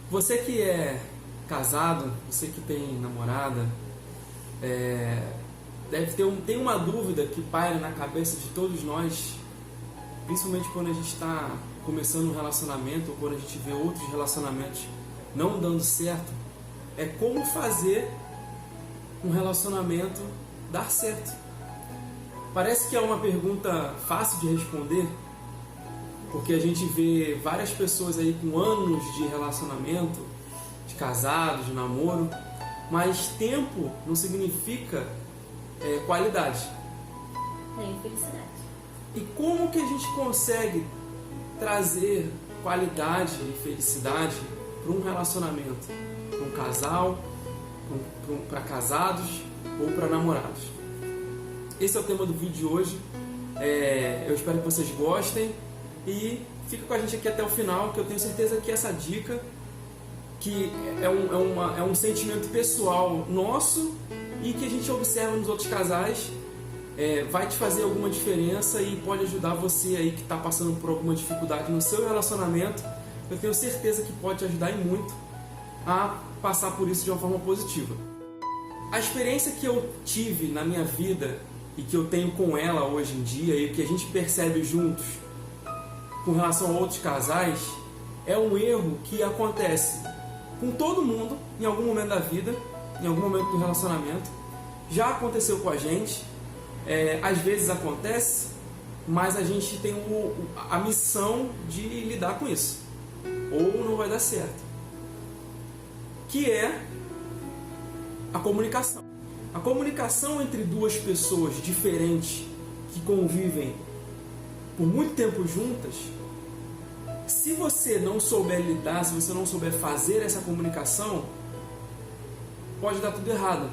Você que é casado, você que tem namorada, tem uma dúvida que paira na cabeça de todos nós, principalmente quando a gente está começando um relacionamento ou quando a gente vê outros relacionamentos não dando certo, é como fazer um relacionamento dar certo. Parece que é uma pergunta fácil de responder, porque a gente vê várias pessoas aí com anos de relacionamento, de casados, de namoro, mas tempo não significa qualidade. Nem felicidade. E como que a gente consegue trazer qualidade e felicidade para um relacionamento, para um casal, para casados ou para namorados? Esse é o tema do vídeo de hoje. Eu espero que vocês gostem e fica com a gente aqui até o final, que eu tenho certeza que essa dica, que é um sentimento pessoal nosso e que a gente observa nos outros casais, vai te fazer alguma diferença e pode ajudar você aí que está passando por alguma dificuldade no seu relacionamento. Eu tenho certeza que pode te ajudar e muito a passar por isso de uma forma positiva. A experiência que eu tive na minha vida e que eu tenho com ela hoje em dia e que a gente percebe juntos com relação a outros casais é um erro que acontece com todo mundo em algum momento da vida, em algum momento do relacionamento. Já aconteceu com a gente, às vezes acontece, mas a gente tem a missão de lidar com isso, ou não vai dar certo, que é a comunicação. A comunicação entre duas pessoas diferentes que convivem por muito tempo juntas, se você não souber lidar, se você não souber fazer essa comunicação, pode dar tudo errado.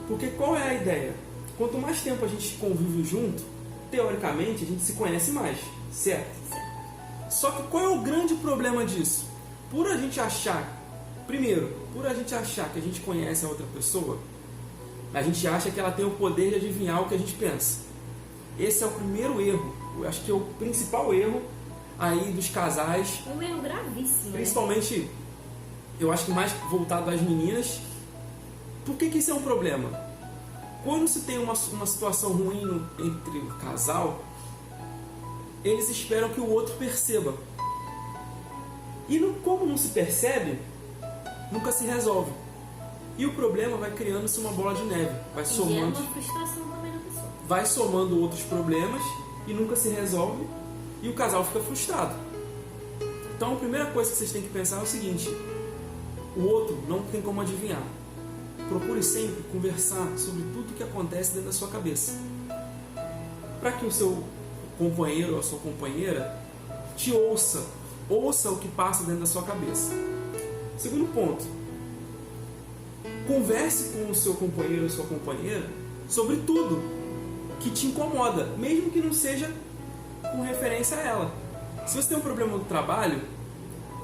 Porque qual é a ideia? Quanto mais tempo a gente convive junto, teoricamente a gente se conhece mais, certo? Só que qual é o grande problema disso? Por a gente achar que a gente conhece a outra pessoa, a gente acha que ela tem o poder de adivinhar o que a gente pensa. Esse é o primeiro erro, eu acho que é o principal erro aí dos casais. Um erro gravíssimo. Principalmente, eu acho que mais voltado às meninas. Por que isso é um problema? Quando se tem uma situação ruim entre o casal, eles esperam que o outro perceba. E como não se percebe, nunca se resolve. E o problema vai criando-se uma bola de neve. Vai somando, uma frustração também na pessoa. vai somando outros problemas e nunca se resolve. E o casal fica frustrado. Então a primeira coisa que vocês têm que pensar é o seguinte: o outro não tem como adivinhar. Procure sempre conversar sobre tudo que acontece dentro da sua cabeça, para que o seu companheiro ou a sua companheira te ouça o que passa dentro da sua cabeça. Segundo ponto, converse com o seu companheiro ou sua companheira sobre tudo que te incomoda, mesmo que não seja com referência a ela. Se você tem um problema no trabalho,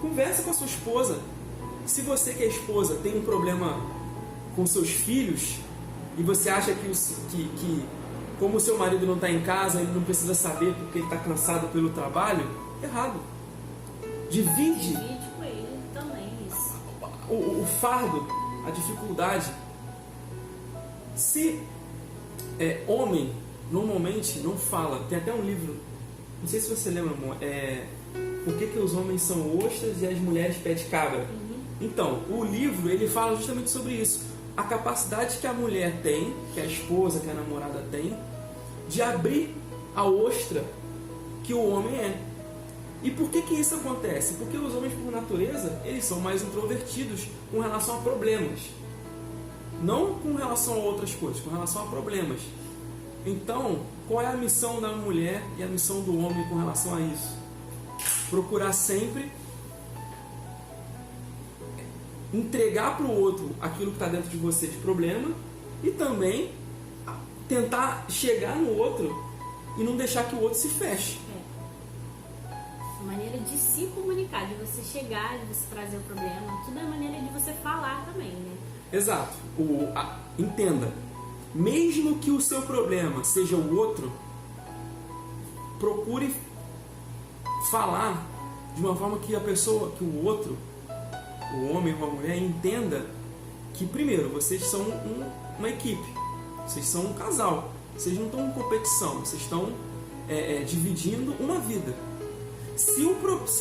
converse com a sua esposa. Se você que é esposa tem um problema com seus filhos e você acha que como o seu marido não está em casa, ele não precisa saber porque ele está cansado pelo trabalho, errado. Divide com ele também isso. O fardo, a dificuldade. Se homem normalmente não fala, tem até um livro, não sei se você lembra, amor, Por que os homens são ostras e as mulheres pé de cabra? Então, o livro ele fala justamente sobre isso. A capacidade que a mulher tem, que a esposa, que a namorada tem, de abrir a ostra que o homem é. E por que isso acontece? Porque os homens, por natureza, eles são mais introvertidos com relação a problemas. Não com relação a outras coisas, com relação a problemas. Então, qual é a missão da mulher e a missão do homem com relação a isso? Procurar sempre entregar para o outro aquilo que está dentro de você de problema e também tentar chegar no outro e não deixar que o outro se feche. A maneira de se comunicar, de você chegar, de você trazer o problema, tudo é maneira de você falar também, né? Exato. Entenda, mesmo que o seu problema seja o outro, procure falar de uma forma que a pessoa, que o outro o homem ou a mulher entenda que, primeiro, vocês são uma equipe, vocês são um casal, vocês não estão em competição, vocês estão dividindo uma vida. Se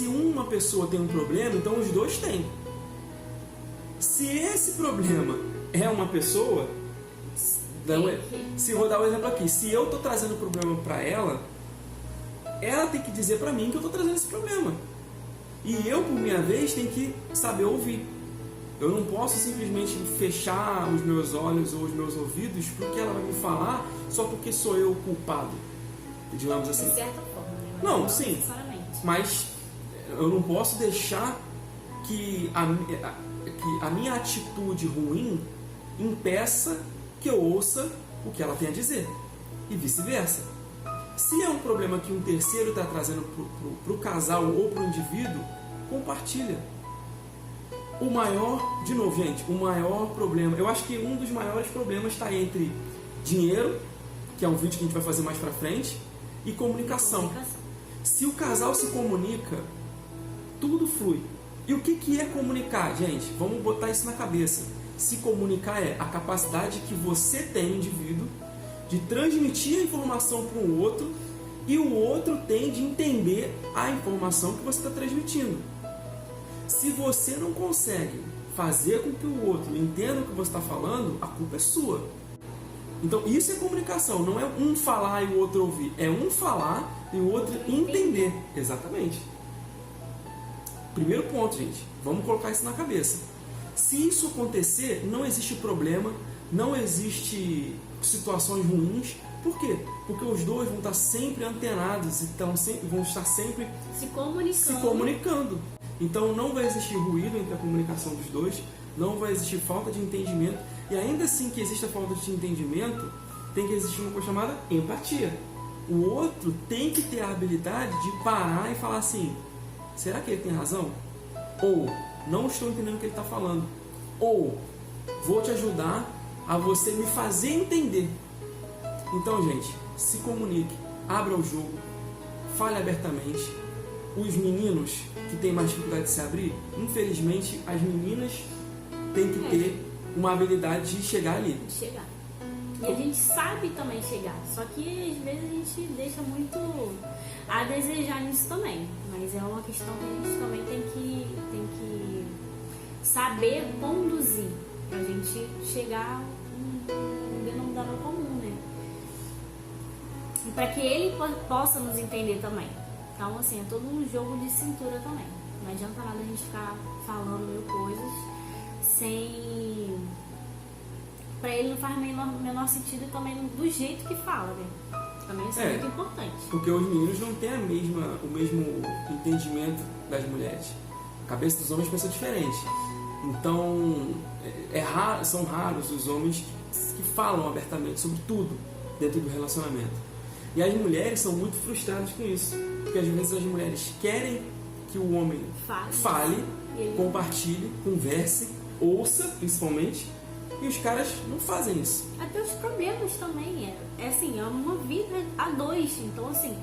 uma pessoa tem um problema, então os dois têm. Se esse problema é uma pessoa, se eu vou dar um exemplo aqui, se eu estou trazendo o problema para ela tem que dizer para mim que eu estou trazendo esse problema. E eu, por minha vez, tenho que saber ouvir. Eu não posso simplesmente fechar os meus olhos ou os meus ouvidos para o que ela vai me falar só porque sou eu o culpado, digamos assim. De certa forma, né? Não, sim. Mas eu não posso deixar que a minha atitude ruim impeça que eu ouça o que ela tem a dizer. E vice-versa. Se é um problema que um terceiro está trazendo para o casal ou para o indivíduo, compartilha. O maior, de novo, gente, o maior problema, eu acho que um dos maiores problemas está entre dinheiro, que é um vídeo que a gente vai fazer mais pra frente, e comunicação. Se o casal se comunica, tudo flui. E o que é comunicar, gente? Vamos botar isso na cabeça. Se comunicar é a capacidade que você tem, indivíduo, de transmitir a informação para o outro e o outro tem de entender a informação que você está transmitindo. Se você não consegue fazer com que o outro entenda o que você está falando, a culpa é sua. Então isso é comunicação, não é um falar e o outro ouvir, é um falar e o outro entender. Exatamente. Primeiro ponto, gente, vamos colocar isso na cabeça. Se isso acontecer, não existe problema, não existe situações ruins. Por quê? Porque os dois vão estar sempre antenados e vão estar sempre se comunicando. Então não vai existir ruído entre a comunicação dos dois, não vai existir falta de entendimento, e ainda assim que exista falta de entendimento, tem que existir uma coisa chamada empatia. O outro tem que ter a habilidade de parar e falar assim: será que ele tem razão? Ou não estou entendendo o que ele está falando. Ou vou te ajudar a você me fazer entender. Então, gente, se comunique, abra o jogo, fale abertamente. Os meninos que têm mais dificuldade de se abrir, infelizmente, as meninas têm que ter uma habilidade de chegar ali. E a gente sabe também chegar, só que às vezes a gente deixa muito a desejar nisso também. Mas é uma questão que a gente também tem que saber conduzir pra gente chegar um denominador comum, né? E para que ele possa nos entender também. Então, assim, é todo um jogo de cintura também. Não adianta nada a gente ficar falando mil coisas sem... Pra ele não faz menor sentido também do jeito que fala, né? Também isso é muito importante. Porque os meninos não têm o mesmo entendimento das mulheres. A cabeça dos homens pensa diferente. Então, são raros os homens que falam abertamente sobre tudo dentro do relacionamento. E as mulheres são muito frustradas com isso. Porque às vezes as mulheres querem que o homem fale, compartilhe, converse, ouça, principalmente, e os caras não fazem isso. Até os problemas também. É assim, é uma vida a dois. Então, assim,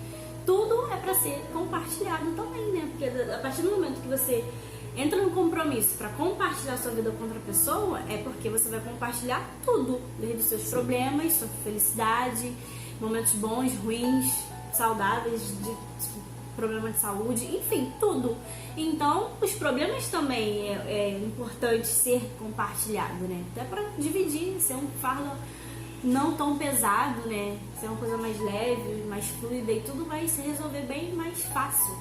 tudo é para ser compartilhado também, né? Porque a partir do momento que você entra no compromisso para compartilhar sua vida com outra pessoa, é porque você vai compartilhar tudo, desde os seus problemas, sua felicidade, momentos bons, ruins, saudáveis, de problema de saúde, enfim, tudo. Então, os problemas também é importante ser compartilhado, né? Até para dividir, ser um fardo não tão pesado, né? Ser uma coisa mais leve, mais fluida, e tudo vai se resolver bem mais fácil.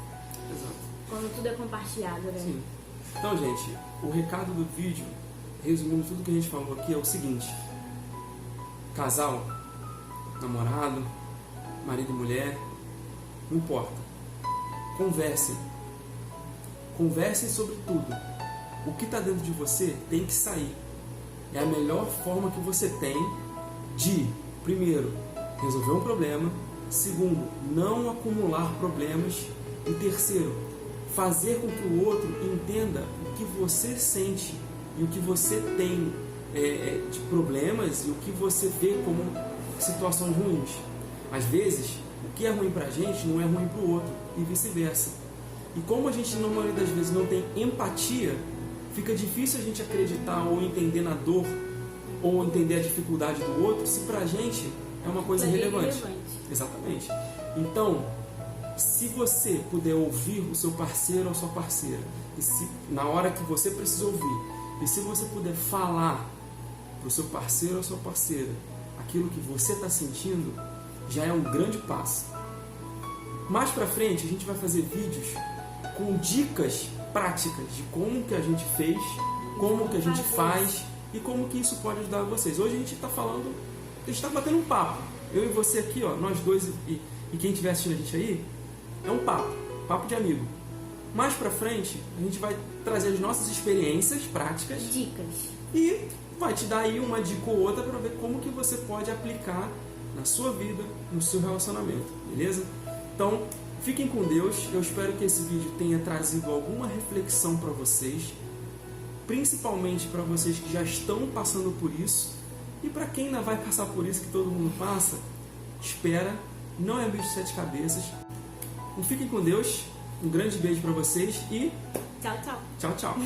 Exato. Quando tudo é compartilhado, né? Sim. Então, gente, o recado do vídeo, resumindo tudo que a gente falou aqui, é o seguinte: casal, namorado, marido e mulher, não importa. Conversem. Conversem sobre tudo. O que está dentro de você tem que sair. É a melhor forma que você tem de, primeiro, resolver um problema. Segundo, não acumular problemas. E terceiro, fazer com que o outro entenda o que você sente e o que você tem de problemas e o que você vê como situações ruins. Às vezes, o que é ruim pra gente não é ruim pro outro, e vice-versa. E como a gente, na maioria das vezes, não tem empatia, fica difícil a gente acreditar ou entender na dor ou entender a dificuldade do outro se pra gente é uma coisa irrelevante. Exatamente. Então, se você puder ouvir o seu parceiro ou a sua parceira, e se, na hora que você precisa ouvir, e se você puder falar para o seu parceiro ou a sua parceira aquilo que você está sentindo, já é um grande passo. Mais pra frente, a gente vai fazer vídeos com dicas práticas de como que a gente fez, como que a gente faz e como que isso pode ajudar vocês. Hoje a gente está falando, a gente está batendo um papo. Eu e você aqui, ó, nós dois e quem estiver assistindo a gente aí, é um papo de amigo. Mais pra frente, a gente vai trazer as nossas experiências práticas, dicas, e vai te dar aí uma dica ou outra para ver como que você pode aplicar na sua vida, no seu relacionamento, beleza? Então, fiquem com Deus. Eu espero que esse vídeo tenha trazido alguma reflexão para vocês, principalmente para vocês que já estão passando por isso, e para quem ainda vai passar por isso, que todo mundo passa, espera, não é bicho de 7 cabeças. Então, fiquem com Deus, um grande beijo para vocês e tchau, tchau. Tchau, tchau.